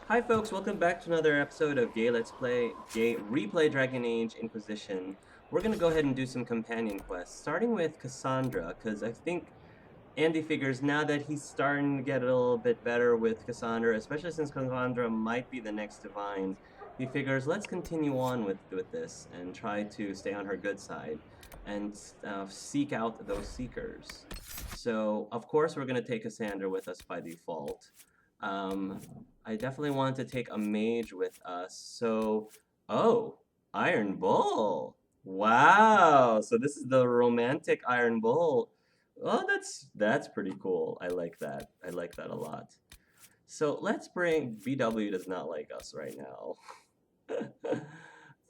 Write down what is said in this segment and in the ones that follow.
Hi folks, welcome back to another episode of Gay Let's Play, Gay Replay Dragon Age Inquisition. We're gonna go ahead and do some companion quests, starting with Cassandra, because I think Andy figures now that he's starting to get a little bit better with Cassandra, especially since Cassandra might be the next Divine, he figures let's continue on with this and try to stay on her good side and seek out those seekers. So, of course, we're gonna take Cassandra with us by default. I definitely wanted to take a mage with us, so... Oh! Iron Bull! Wow! So this is the romantic Iron Bull. Oh, that's pretty cool. I like that. I like that a lot. So let's bring... BW does not like us right now.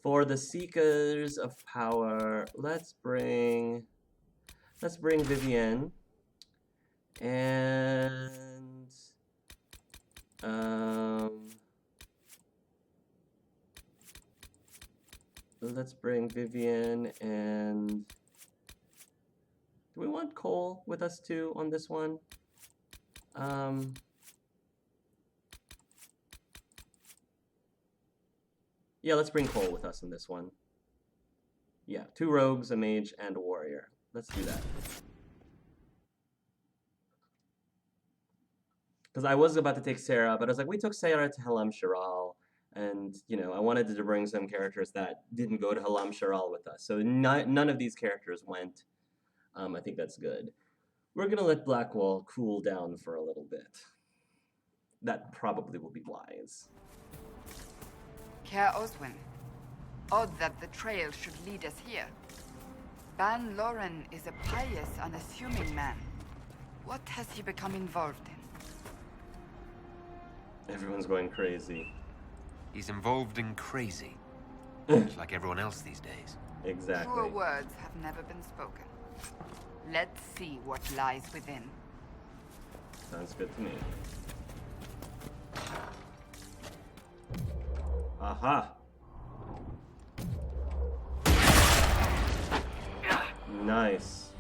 For the Seekers of Power, let's bring Vivienne. And... let's bring Vivian and... Do we want Cole with us too on this one? Yeah, let's bring Cole with us in this one. Yeah, 2 rogues, a mage, and a warrior. Let's do that. Because I was about to take Sarah, but I was like, we took Sarah to Halam Shiral, and, you know, I wanted to bring some characters that didn't go to Halam Shiral with us. So none of these characters went. I think that's good. We're gonna let Blackwall cool down for a little bit. That probably will be wise. Care Oswin. Odd that the trail should lead us here. Ban Loren is a pious, unassuming man. What has he become involved in? Everyone's going crazy. He's involved in crazy. Much like everyone else these days. Exactly. Truer words have never been spoken. Let's see what lies within. Sounds good to me. Aha! Nice.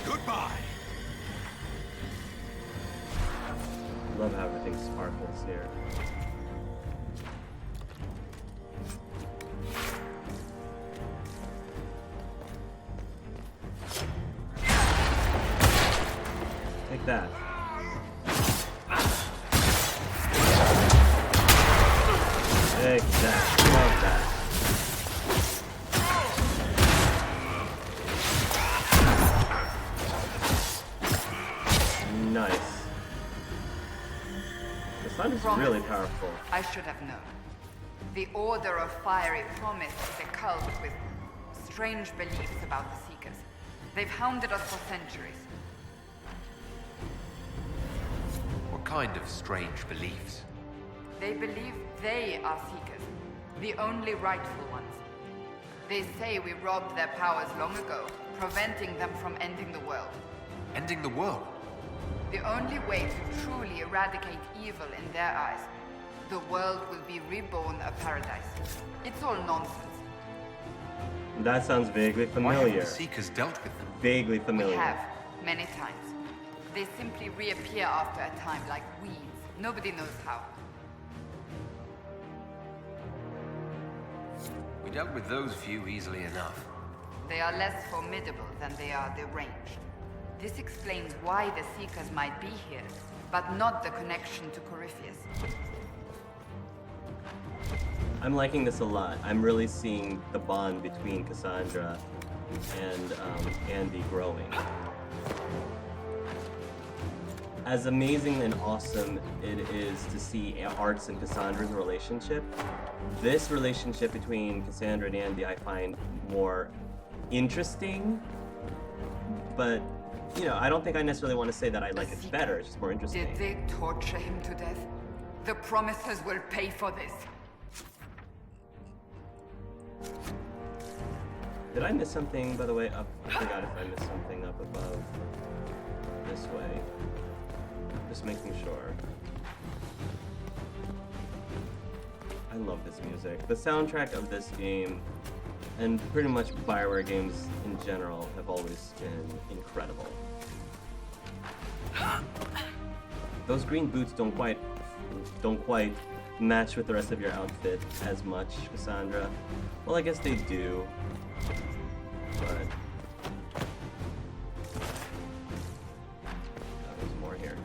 Goodbye. Love how everything sparkles here. Take that. Take that. Love that. Nice. The sun is really powerful. I should have known. The Order of Fiery Promise is a cult with strange beliefs about the Seekers. They've hounded us for centuries. What kind of strange beliefs? They believe they are Seekers, the only rightful ones. They say we robbed their powers long ago, preventing them from ending the world. Ending the world? The only way to truly eradicate evil in their eyes, the world will be reborn a paradise. It's all nonsense. That sounds vaguely Why familiar. haven't the Seekers dealt with them? Vaguely familiar. We have, many times. They simply reappear after a time like weeds. Nobody knows how. We dealt with those few easily enough. They are less formidable than they are deranged. This explains why the Seekers might be here, but not the connection to Corypheus. I'm liking this a lot. I'm really seeing the bond between Cassandra and Andy growing. As amazing and awesome it is to see Arts and Cassandra's relationship, this relationship between Cassandra and Andy I find more interesting, but, you know, I don't think I necessarily want to say that I like it better, it's just more interesting. Did they torture him to death? The Promisers will pay for this. Did I miss something, by the way, up? I forgot if I missed something up above this way. Just making sure. I love this music. The soundtrack of this game, and pretty much BioWare games in general, have always been incredible. Those green boots don't quite match with the rest of your outfit as much, Cassandra. Well, I guess they do. But there's more here.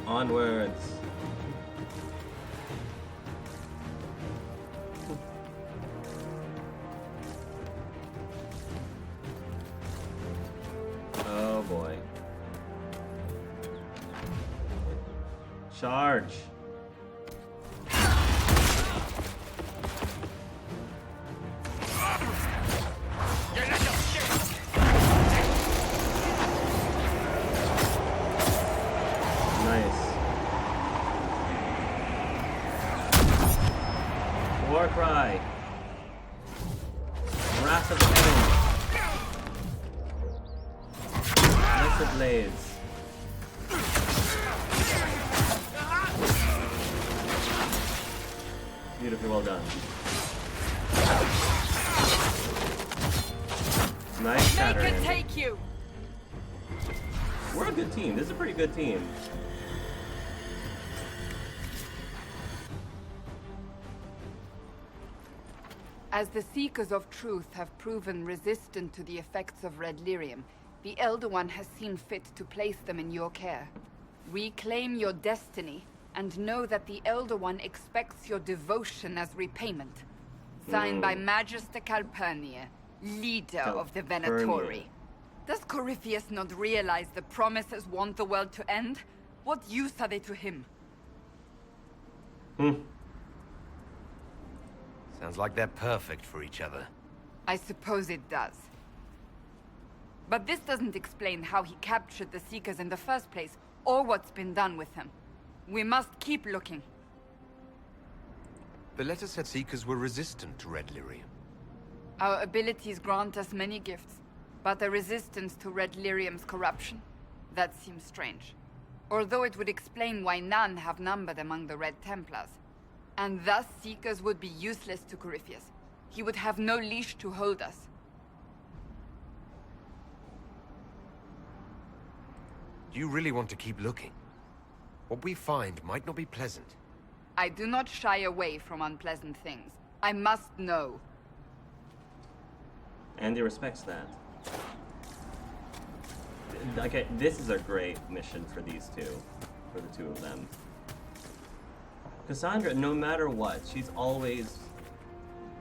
Onwards. Oh boy. Charge. War cry. Wrath of heaven. Blessed blades. Beautifully well done. Nice shattering. Make it take you. We're a good team. This is a pretty good team. As the Seekers of Truth have proven resistant to the effects of red lyrium, the Elder One has seen fit to place them in your care. Reclaim your destiny, and know that the Elder One expects your devotion as repayment. Signed by Magister Calpurnia, leader of the Venatori. Does Corypheus not realize the promises want the world to end? What use are they to him? Sounds like they're perfect for each other. I suppose it does. But this doesn't explain how he captured the Seekers in the first place, or what's been done with him. We must keep looking. The letter said Seekers were resistant to red lyrium. Our abilities grant us many gifts, but a resistance to red lyrium's corruption? That seems strange. Although it would explain why none have numbered among the Red Templars. And thus Seekers would be useless to Corypheus. He would have no leash to hold us. Do you really want to keep looking? What we find might not be pleasant. I do not shy away from unpleasant things. I must know. Andy respects that. Okay, this is a great mission for these two. For the two of them. Cassandra, no matter what, she's always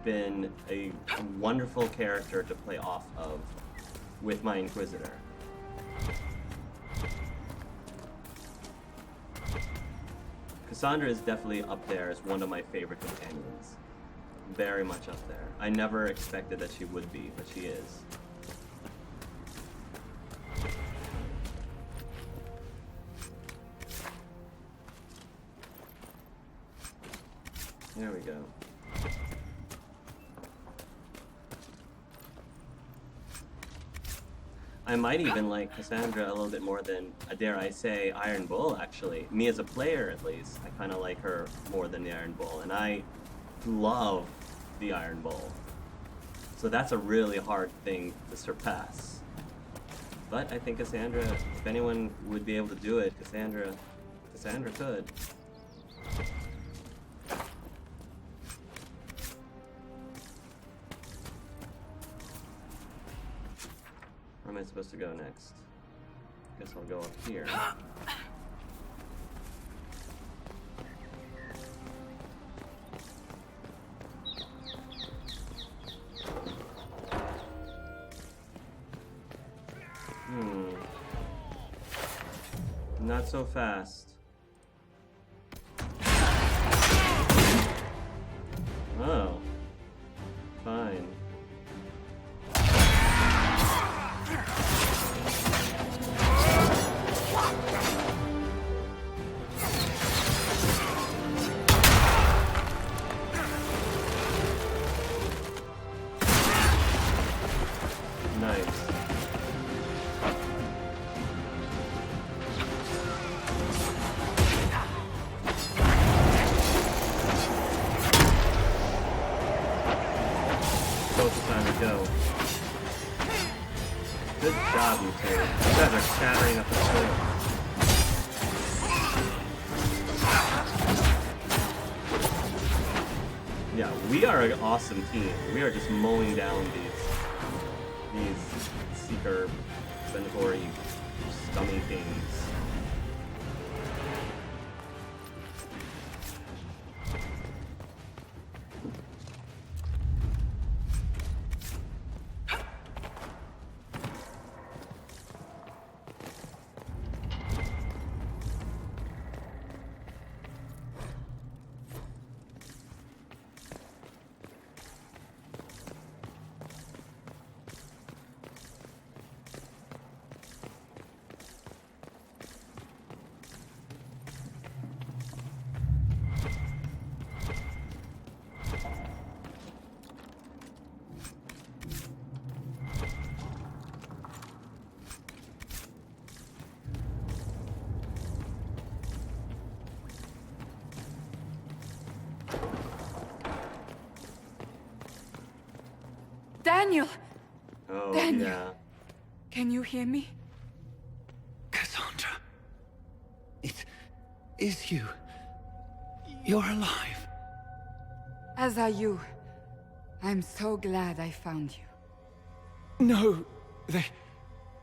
been a wonderful character to play off of with my Inquisitor. Cassandra is definitely up there as one of my favorite companions. Very much up there. I never expected that she would be, but she is. There we go. I might even like Cassandra a little bit more than, dare I say, Iron Bull, actually. Me as a player, at least. I kind of like her more than the Iron Bull, and I love the Iron Bull. So that's a really hard thing to surpass. But I think Cassandra, if anyone would be able to do it, Cassandra could. Where am I supposed to go next? Guess I'll go up here. Not so fast. Oh. Fine. job, you two. You guys are shattering up the floor. Yeah, we are an awesome team. We are just mowing down these Seeker Centauri scummy things. Daniel! Oh, Daniel. yeah. Can you hear me? Cassandra. It is you. You're alive. As are you. I'm so glad I found you. No, they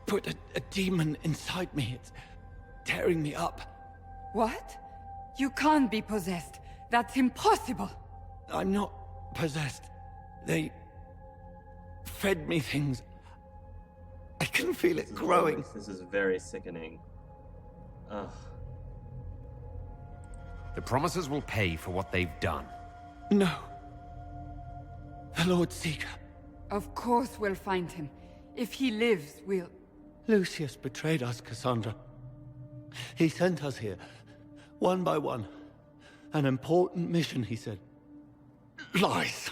put a demon inside me. It's tearing me up. What? You can't be possessed. That's impossible. I'm not possessed. They fed me things. I can feel it growing. This is very sickening. Ugh. The promises will pay for what they've done. No. The Lord Seeker. Of course we'll find him. If he lives, we'll... Lucius betrayed us, Cassandra. He sent us here, one by one. An important mission, he said. Lies.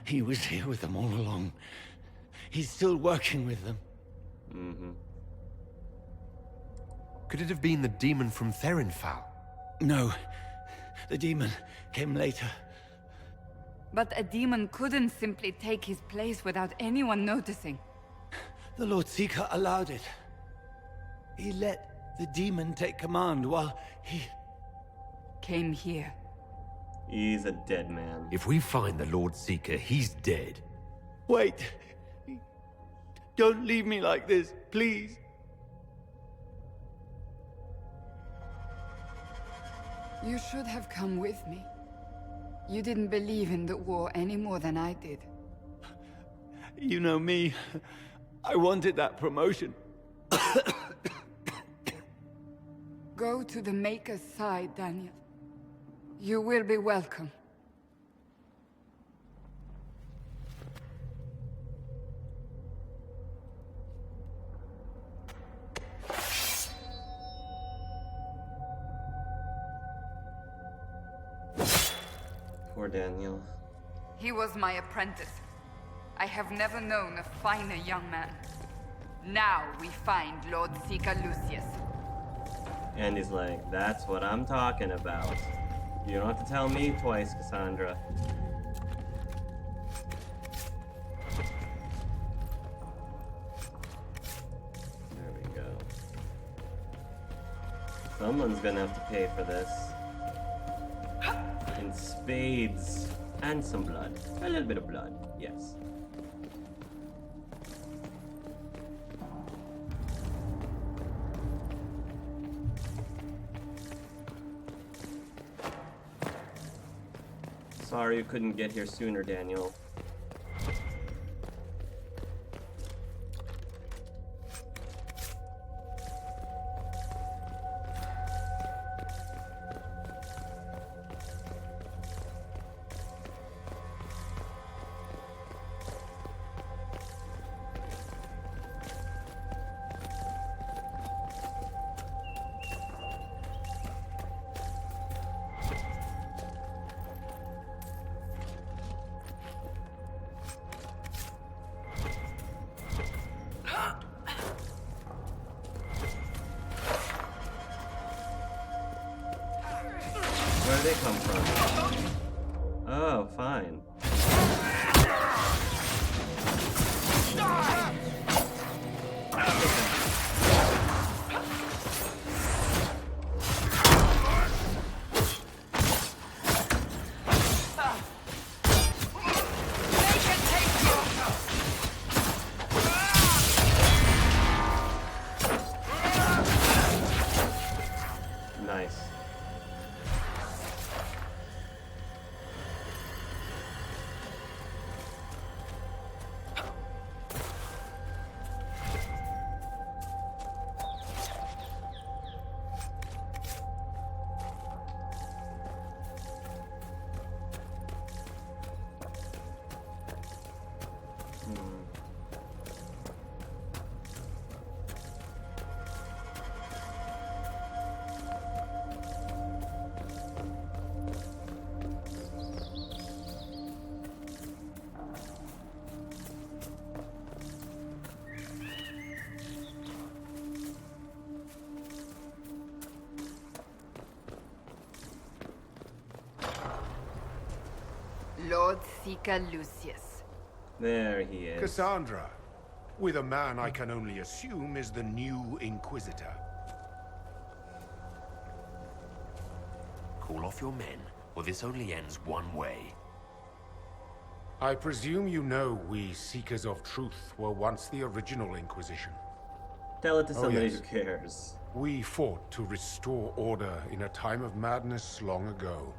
He was here with them all along. He's still working with them. Mm-hmm. Could it have been the demon from Therinfal? No. The demon came later. But a demon couldn't simply take his place without anyone noticing. The Lord Seeker allowed it. He let the demon take command while he... Came here. He's a dead man. If we find the Lord Seeker, he's dead. Wait. Don't leave me like this, please. You should have come with me. You didn't believe in the war any more than I did. You know me. I wanted that promotion. Go to the Maker's side, Daniel. You will be welcome. Poor Daniel. He was my apprentice. I have never known a finer young man. Now we find Lord Seeker Lucius. And he's like, that's what I'm talking about. You don't have to tell me twice, Cassandra. There we go. Someone's gonna have to pay for this. In spades. And some blood. A little bit of blood, yes. Sorry you couldn't get here sooner, Daniel. Where'd they come from? Oh, fine. Nice. Lord Seeker Lucius. There he is. Cassandra, with a man I can only assume is the new Inquisitor. Call off your men, or this only ends one way. I presume you know we Seekers of Truth were once the original Inquisition. Tell it to somebody yes. who cares. We fought to restore order in a time of madness long ago,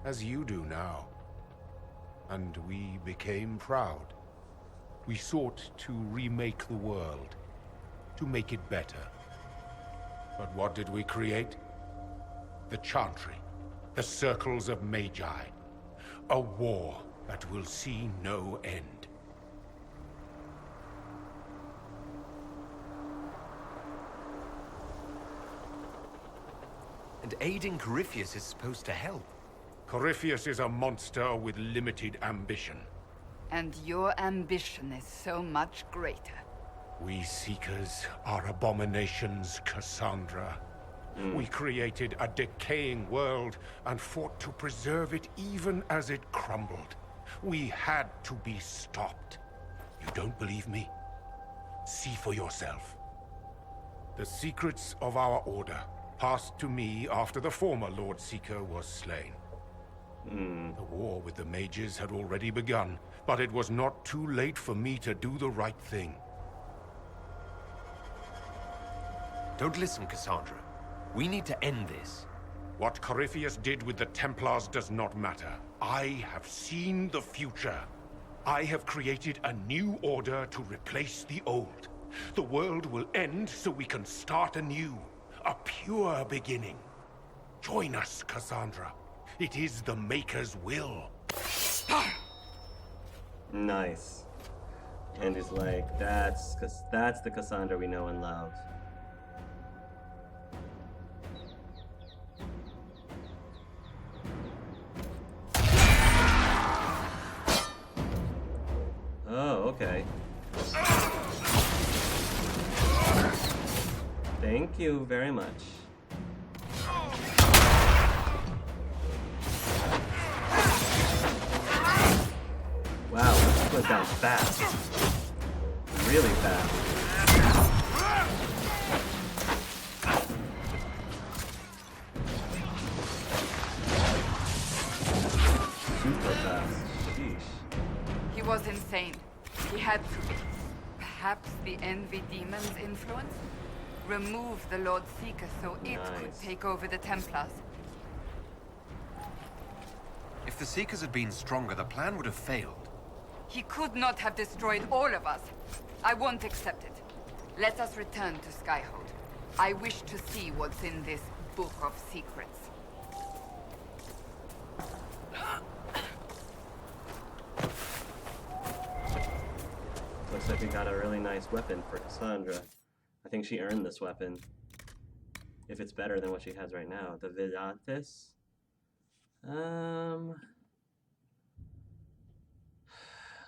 as you do now. And we became proud. We sought to remake the world, to make it better. But what did we create? The Chantry, the Circles of Magi. A war that will see no end. And aiding Corypheus is supposed to help. Corypheus is a monster with limited ambition. And your ambition is so much greater. We Seekers are abominations, Cassandra. We created a decaying world and fought to preserve it even as it crumbled. We had to be stopped. You don't believe me? See for yourself. The secrets of our order passed to me after the former Lord Seeker was slain. The war with the mages had already begun, but it was not too late for me to do the right thing. Don't listen, Cassandra. We need to end this. What Corypheus did with the Templars does not matter. I have seen the future. I have created a new order to replace the old. The world will end so we can start anew. A pure beginning. Join us, Cassandra. It is the Maker's will. Nice. And he's like, that's the Cassandra we know and love. Oh, okay. Thank you very much. Wow, this went down fast. Really fast. Super fast. Sheesh. He was insane. He had to be. Perhaps the Envy Demon's influence? Remove the Lord Seeker so it could Nice. take over the Templars. If the Seekers had been stronger, the plan would have failed. He could not have destroyed all of us. I won't accept it. Let us return to Skyhold. I wish to see what's in this Book of Secrets. Looks like we got a really nice weapon for Cassandra. I think she earned this weapon. If it's better than what she has right now. The Vidatis.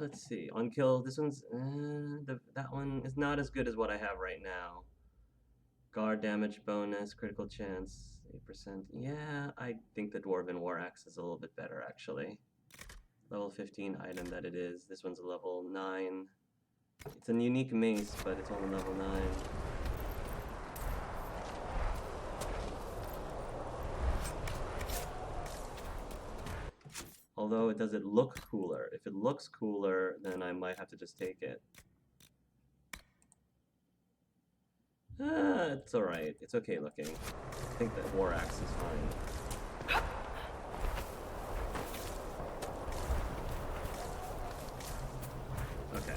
Let's see. On kill, this one's that one is not as good as what I have right now. Guard damage bonus, critical chance, 8%. Yeah, I think the Dwarven War Axe is a little bit better actually. Level 15 item that it is. This one's a level 9. It's a unique mace, but it's only level 9. Although does it look cooler? If it looks cooler, then I might have to just take it. It's alright. It's okay looking. I think that War Axe is fine. Okay.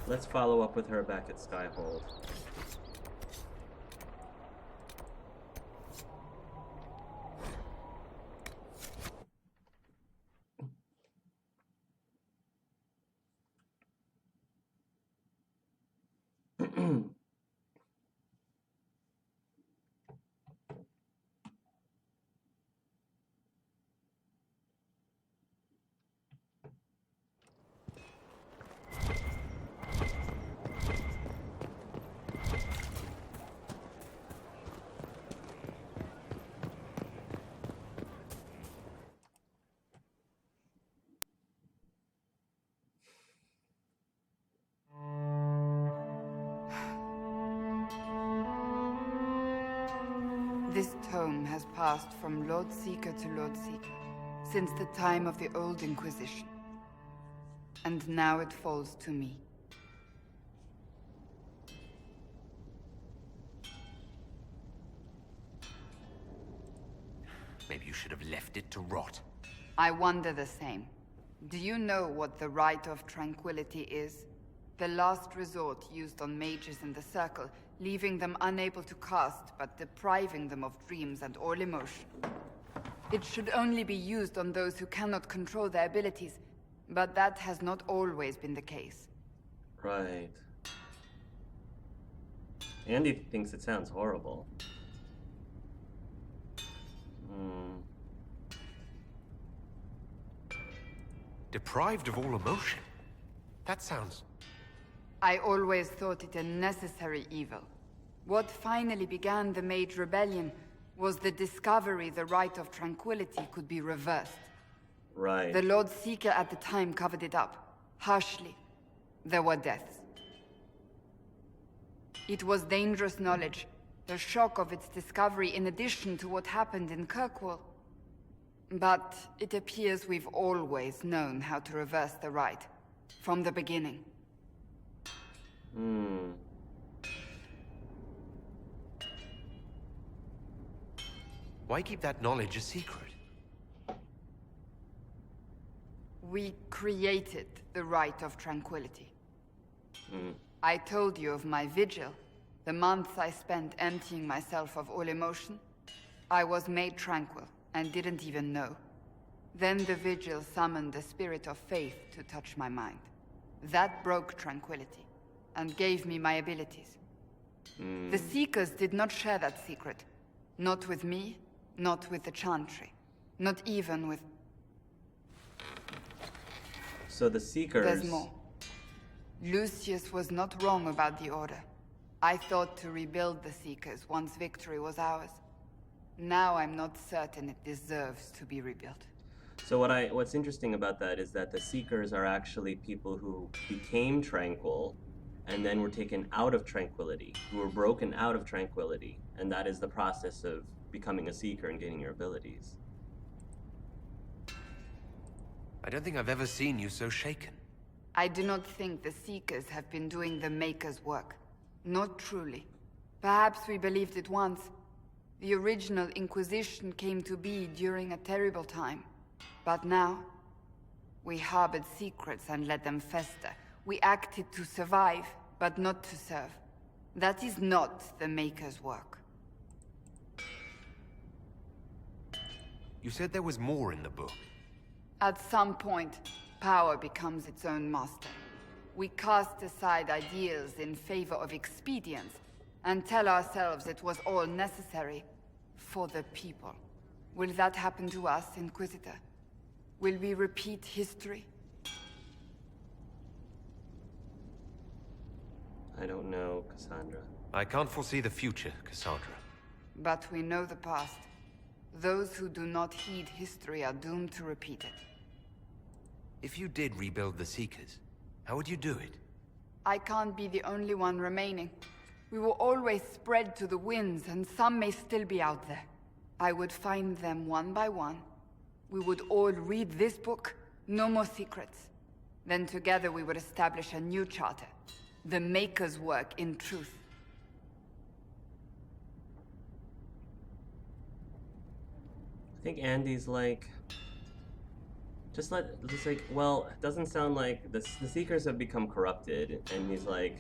Let's follow up with her back at Skyhold. This tome has passed from Lord Seeker to Lord Seeker, since the time of the old Inquisition. And now it falls to me. Maybe you should have left it to rot. I wonder the same. Do you know what the Rite of Tranquility is? The last resort used on mages in the Circle, leaving them unable to cast, but depriving them of dreams and all emotion. It should only be used on those who cannot control their abilities, but that has not always been the case. Right. Andy thinks it sounds horrible. Deprived of all emotion? That sounds... I always thought it a necessary evil. What finally began the Mage Rebellion was the discovery the Rite of Tranquility could be reversed. Right. The Lord Seeker at the time covered it up, harshly. There were deaths. It was dangerous knowledge, the shock of its discovery in addition to what happened in Kirkwall. But it appears we've always known how to reverse the Rite, from the beginning. Why keep that knowledge a secret? We created the Rite of Tranquility. I told you of my vigil, the months I spent emptying myself of all emotion. I was made tranquil, and didn't even know. Then the vigil summoned the spirit of faith to touch my mind. That broke tranquility, and gave me my abilities. The Seekers did not share that secret. Not with me, not with the Chantry, not even with... So the Seekers... There's more. Lucius was not wrong about the Order. I thought to rebuild the Seekers once victory was ours. Now I'm not certain it deserves to be rebuilt. So what's interesting about that is that the Seekers are actually people who became tranquil and then were taken out of tranquility, who were broken out of tranquility, and that is the process of becoming a Seeker and gaining your abilities. I don't think I've ever seen you so shaken. I do not think the Seekers have been doing the Maker's work. Not truly. Perhaps we believed it once. The original Inquisition came to be during a terrible time. But now, we harbored secrets and let them fester. We acted to survive, but not to serve. That is not the Maker's work. You said there was more in the book. At some point, power becomes its own master. We cast aside ideals in favor of expedience, and tell ourselves it was all necessary for the people. Will that happen to us, Inquisitor? Will we repeat history? I don't know, Cassandra. I can't foresee the future, Cassandra. But we know the past. Those who do not heed history are doomed to repeat it. If you did rebuild the Seekers, how would you do it? I can't be the only one remaining. We will always spread to the winds, and some may still be out there. I would find them one by one. We would all read this book, no more secrets. Then together we would establish a new charter. The Maker's work in truth. I think Andy's like, just like, well, it doesn't sound like the Seekers have become corrupted, and he's like,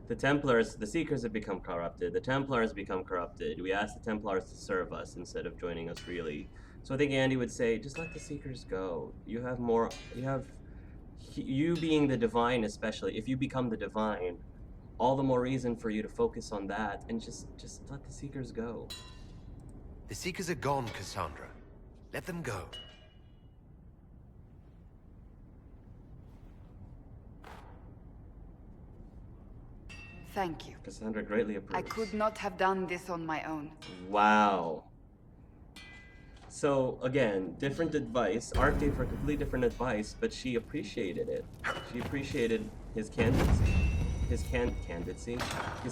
the Seekers have become corrupted, the Templars become corrupted. We asked the Templars to serve us instead of joining us, really. So I think Andy would say, just let the Seekers go. You have more, you being the divine, especially, if you become the divine, all the more reason for you to focus on that, and just let the Seekers go. The Seekers are gone, Cassandra. Let them go. Thank you. Cassandra greatly approves. I could not have done this on my own. Wow. So again, different advice. Art gave her completely different advice, but she appreciated it. She appreciated his candidacy. His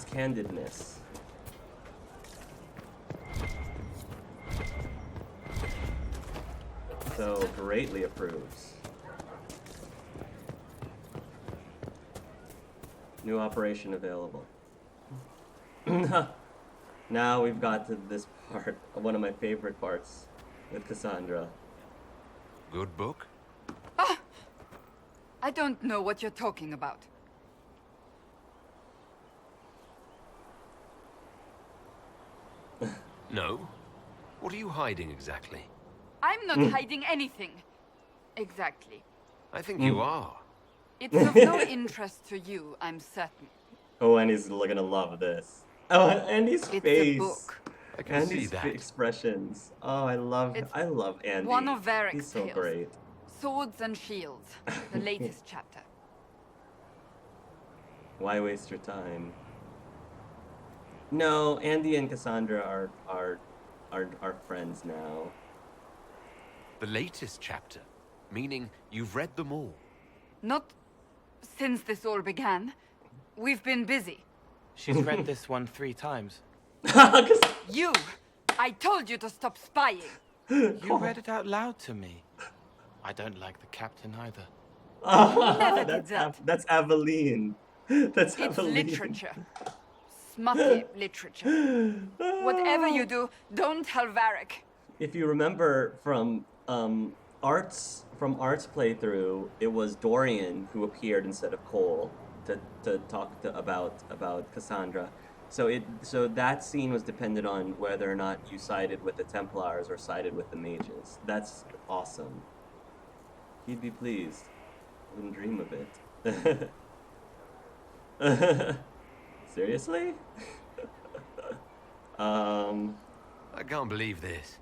candidness. So greatly approves. New operation available. Now we've got to this part, one of my favorite parts with Cassandra. Good book? I don't know what you're talking about. No? What are you hiding exactly? I'm not hiding anything. Exactly. I think you are. It's of no interest to you, I'm certain. Oh, Andy's gonna love this. Oh, Andy's It's face. a book. I can see Andy's that. expressions. Oh, I love Andy. One of Varric's He's so tales. great. Swords and Shields, the latest chapter. Why waste your time? No, Andy and Cassandra are friends now. The latest chapter? Meaning you've read them all? Not since this all began. We've been busy. She's read this one 3 times. You! I told you to stop spying. You read it out loud to me. I don't like the captain either. Never did that. That's Aveline. That's It's Aveline. literature. Smutty literature. Whatever you do, don't tell Varric. If you remember from Art's playthrough, it was Dorian who appeared instead of Cole to talk about Cassandra. So that scene was dependent on whether or not you sided with the Templars or sided with the mages. That's awesome. He'd be pleased. Wouldn't dream of it. Seriously? I can't believe this.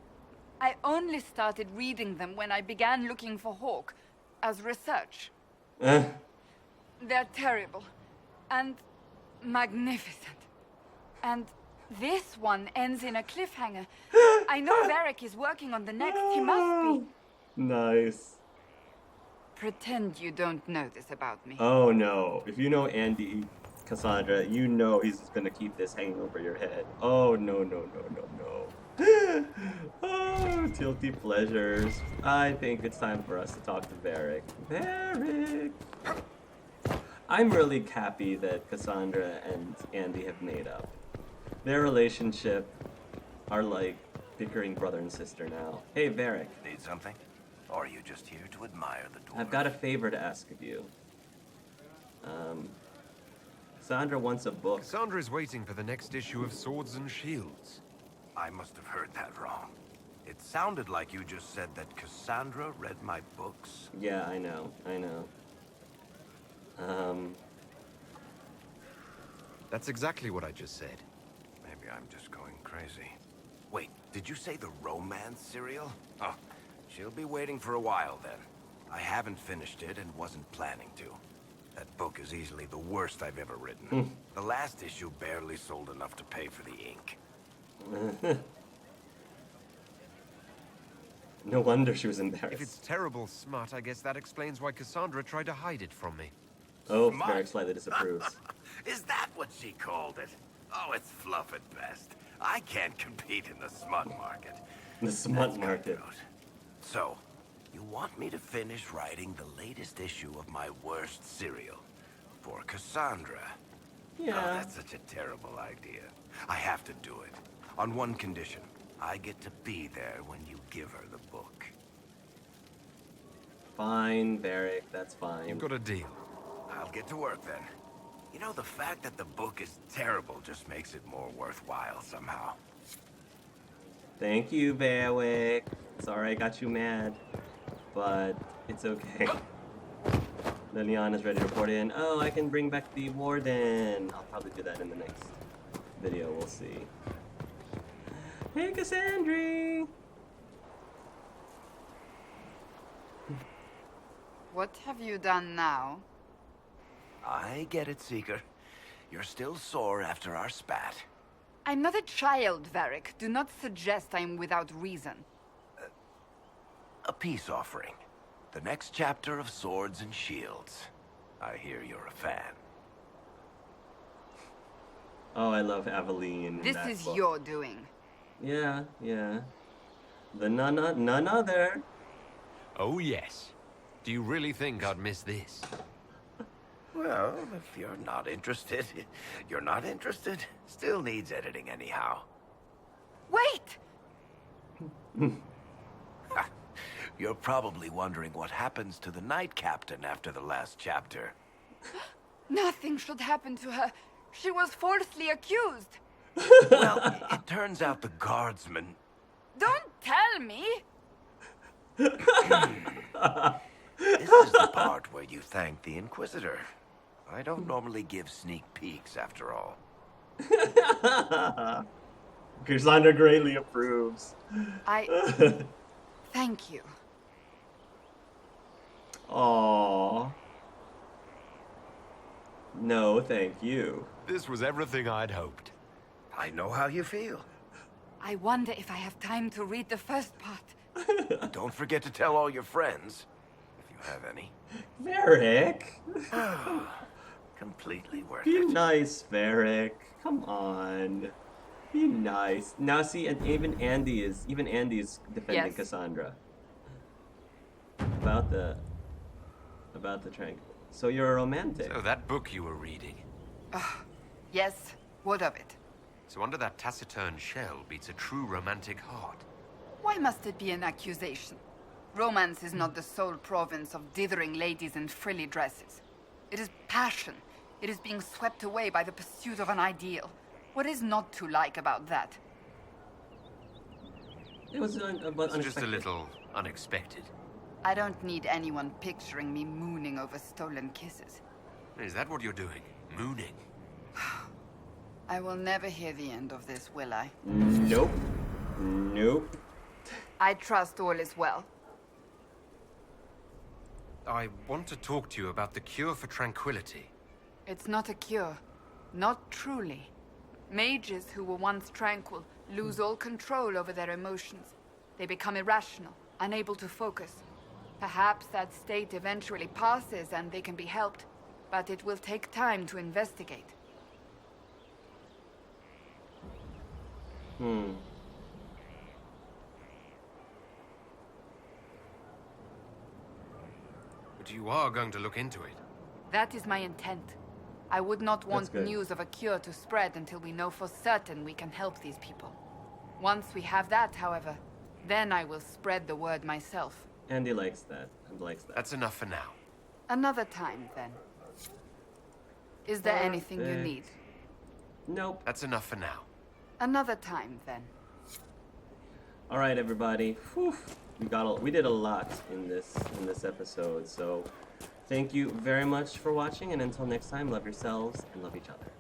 I only started reading them when I began looking for Hawk as research. They're terrible and magnificent. And this one ends in a cliffhanger. I know Varric is working on the next. He must be. Nice. Pretend you don't know this about me. Oh no. If you know Andy, Cassandra, you know he's gonna keep this hanging over your head. Oh no. Oh, tilty pleasures. I think it's time for us to talk to Varric. Varric! I'm really happy that Cassandra and Andy have made up. Their relationship are like bickering brother and sister now. Hey, Varric. Need something? Or are you just here to admire the dwarf? I've got a favor to ask of you. Cassandra wants a book. Cassandra is waiting for the next issue of Swords and Shields. I must have heard that wrong. It sounded like you just said that Cassandra read my books. Yeah, I know. That's exactly what I just said. Maybe I'm just going crazy. Wait, did you say the romance serial? Oh, she'll be waiting for a while then. I haven't finished it and wasn't planning to. That book is easily the worst I've ever written. The last issue barely sold enough to pay for the ink. No wonder she was embarrassed. If it's terrible smut, I guess that explains why Cassandra tried to hide it from me. Oh, Smut. Varric slightly disapproves. Is that what she called it? Oh, it's fluff at best. I can't compete in the smut market. The smut That's market. cutthroat. So, you want me to finish writing the latest issue of my worst serial for Cassandra? Yeah. Oh, that's such a terrible idea. I have to do it. On one condition. I get to be there when you give her the book. Fine, Varric, that's fine. You've got a deal. I'll get to work then. You know, the fact that the book is terrible just makes it more worthwhile somehow. Thank you, Varric. Sorry I got you mad, but it's okay. Liliana is ready to report in. Oh, I can bring back the warden. I'll probably do that in the next video. We'll see. Hey, Cassandra. What have you done now? I get it, Seeker. You're still sore after our spat. I'm not a child, Varric. Do not suggest I'm without reason. A peace offering. The next chapter of Swords and Shields. I hear you're a fan. Oh, I love Aveline. This is your doing. Yeah. The none other. Oh, yes. Do you really think I'd miss this? Well, if you're not interested, you're not interested. Still needs editing anyhow. Wait! You're probably wondering what happens to the Knight Captain after the last chapter. Nothing should happen to her. She was falsely accused. Well, it turns out the guardsman... Don't tell me! This is the part where you thank the Inquisitor. I don't normally give sneak peeks, after all. Cassandra greatly approves. Thank you. Aww. No, thank you. This was everything I'd hoped. I know how you feel. I wonder if I have time to read the first part. Don't forget to tell all your friends, if you have any. Varric. Completely worth Be it. nice, Varric. Come on. Be nice. Now see, and even Andy is defending Yes. Cassandra. About the tranquil. So you're a romantic. So that book you were reading. Yes, what of it? So under that taciturn shell beats a true romantic heart. Why must it be an accusation? Romance is not the sole province of dithering ladies in frilly dresses. It is passion. It is being swept away by the pursuit of an ideal. What is not to like about that? It was It's just a little unexpected. I don't need anyone picturing me mooning over stolen kisses. Is that what you're doing? Mooning? I will never hear the end of this, will I? Nope. I trust all is well. I want to talk to you about the cure for tranquility. It's not a cure. Not truly. Mages who were once tranquil lose all control over their emotions. They become irrational, unable to focus. Perhaps that state eventually passes and they can be helped, but it will take time to investigate. But you are going to look into it. That is my intent. I would not want good. news of a cure to spread until we know for certain we can help these people. Once we have that, however, then I will spread the word myself. Andy likes that. Andy likes that. That's enough for now. Another time, then. Is there anything you Perfect. need? Nope. That's enough for now. Another time, then. All right, everybody. Whew. We did a lot in this episode. So, thank you very much for watching, and until next time, love yourselves and love each other.